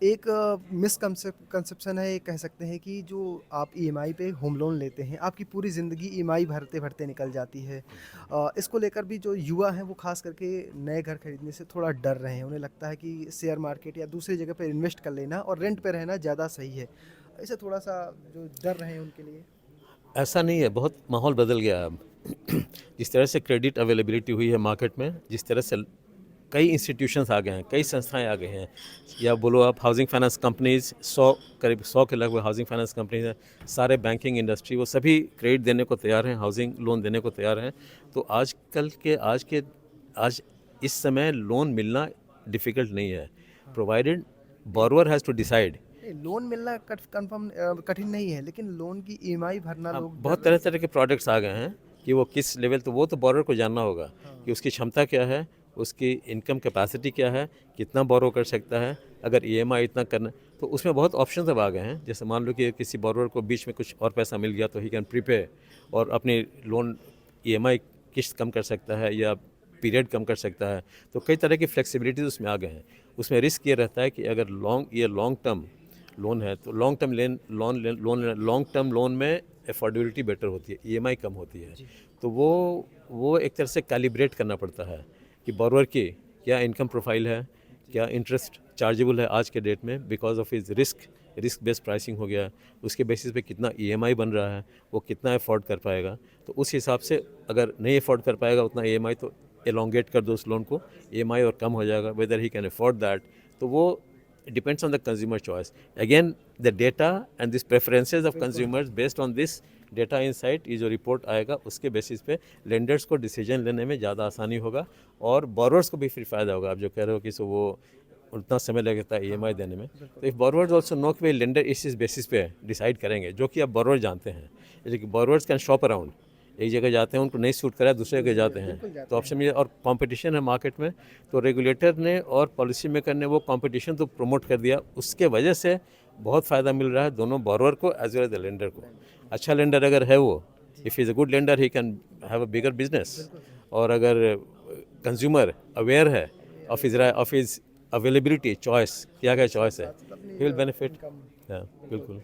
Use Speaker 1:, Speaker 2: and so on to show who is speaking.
Speaker 1: एक मिसकंसेप्शन है, ये कह सकते हैं कि जो आप ईएमआई पे होम लोन लेते हैं, आपकी पूरी ज़िंदगी ईएमआई भरते-भरते निकल जाती है। इसको लेकर भी जो युवा हैं, वो ख़ास करके नए घर खरीदने से थोड़ा डर रहे हैं। उन्हें लगता है कि शेयर मार्केट या दूसरी जगह पे इन्वेस्ट कर लेना और रेंट पे रहना ज़्यादा सही है। ऐसे थोड़ा-सा जो डर रहे हैं उनके लिए।
Speaker 2: ऐसा नहीं है, बहुत माहौल बदल गया है अब। जिस तरह से क्रेडिट अवेलेबिलिटी हुई है मार्केट में, जिस तरह से कई इंस्टीट्यूशंस आ गए हैं, कई संस्थाएं आ गई हैं, या बोलो आप हाउसिंग फाइनेंस कंपनीज 100 करीब 100 के लगभग हाउसिंग फाइनेंस कंपनीज हैं, सारे बैंकिंग इंडस्ट्री वो सभी क्रेडिट देने को तैयार हैं, हाउसिंग लोन देने को तैयार हैं। तो आज इस समय लोन मिलना डिफ़िकल्ट नहीं है,
Speaker 1: हाँ।
Speaker 2: प्रोवाइडेड
Speaker 1: नहीं
Speaker 2: बोरोवर हैज़ टू डिसाइड।
Speaker 1: नहीं, लोन मिलना कठिन नहीं है, लेकिन लोन की ईएमआई भरना
Speaker 2: हाँ,
Speaker 1: लोग डर
Speaker 2: बहुत
Speaker 1: रहे
Speaker 2: तरह
Speaker 1: हैं।
Speaker 2: तरह के प्रोडक्ट्स आ गए हैं कि वो किस लेवल, तो वो तो बोरोवर को जानना होगा
Speaker 1: हाँ।
Speaker 2: कि उसकी क्षमता क्या है, उसकी इनकम कैपेसिटी क्या है, कितना बोरो कर सकता है। अगर ईएमआई इतना करना, तो उसमें बहुत ऑप्शंस अब आ गए हैं। जैसे मान लो कि किसी बोरोवर को बीच में कुछ और पैसा मिल गया तो ही कैन प्रीपे और अपनी लोन ईएमआई किस्त कम कर सकता है या पीरियड कम कर सकता है। तो कई तरह की फ्लेक्सिबिलिटीज उसमें आ गए हैं। उसमें रिस्क ये रहता है कि अगर लॉन्ग टर्म लोन है तो लॉन्ग टर्म लोन में अफोर्डेबिलिटी बेटर होती है, ईएमआई कम होती है।
Speaker 1: जी।
Speaker 2: तो वो एक तरह से कैलिब्रेट करना पड़ता है कि बोरोवर की क्या इनकम प्रोफाइल है,
Speaker 1: जी।
Speaker 2: क्या इंटरेस्ट चार्जेबल है आज के डेट में because of is risk based pricing हो गया है, उसके बेसिस पे कितना ईएमआई बन रहा है, वो कितना अफोर्ड कर पाएगा। तो उस हिसाब से अगर नहीं अफोर्ड कर पाएगा उतना ईएमआई, तो एलोंगेट कर दो उस लोन को, ईएमआई और कम हो जाएगा, whether he can afford that. तो वो depends on the consumer choice. Again, the data and this preferences of
Speaker 1: बिल्कुल।
Speaker 2: Consumers based on this data insight, ये जो रिपोर्ट आएगा उसके बेसिस पे लेंडर्स को डिसीजन लेने में ज़्यादा आसानी होगा और बोरोवर्स को भी फिर फ़ायदा होगा। आप जो कह रहे हो कि सो वो उतना समय लगता है
Speaker 1: हाँ,
Speaker 2: ईएमआई
Speaker 1: हाँ।
Speaker 2: देने में,
Speaker 1: बिल्कुल।
Speaker 2: तो इफ़ बोरोवर्स ऑल्सो नो कि लेंडर इस बेसिस पे डिसाइड करेंगे, जो कि अब बोरोवर जानते हैं। लेकिन बोरोवर्स कैन शॉप अराउंड, एक जगह जाते हैं, उनको नहीं सूट करा दूसरे जगह
Speaker 1: दूसरी
Speaker 2: जाते
Speaker 1: जगह
Speaker 2: हैं,
Speaker 1: बिल्कुल
Speaker 2: तो
Speaker 1: जाते
Speaker 2: ऑप्शन
Speaker 1: हैं।
Speaker 2: मिले और कंपटीशन है मार्केट में। तो रेगुलेटर ने और पॉलिसी मेकर ने वो कंपटीशन तो प्रमोट कर दिया, उसके वजह से बहुत फ़ायदा मिल रहा है दोनों बोरोवर को as well as the lender को। अच्छा लेंडर अगर है वो,
Speaker 1: जी।
Speaker 2: If is a good lender he can have a bigger business.
Speaker 1: बिल्कुल सही।
Speaker 2: और अगर कंज्यूमर अवेयर है
Speaker 1: अवेयर है।
Speaker 2: ऑफ इज अवेलेबिलिटी चॉइस, क्या क्या
Speaker 1: तो
Speaker 2: चॉइस है,
Speaker 1: साथ-साथ अपनी
Speaker 2: ही विल बेनिफिट।
Speaker 1: इनकम।
Speaker 2: हाँ,
Speaker 1: बिल्कुल।
Speaker 2: बिल्कुल।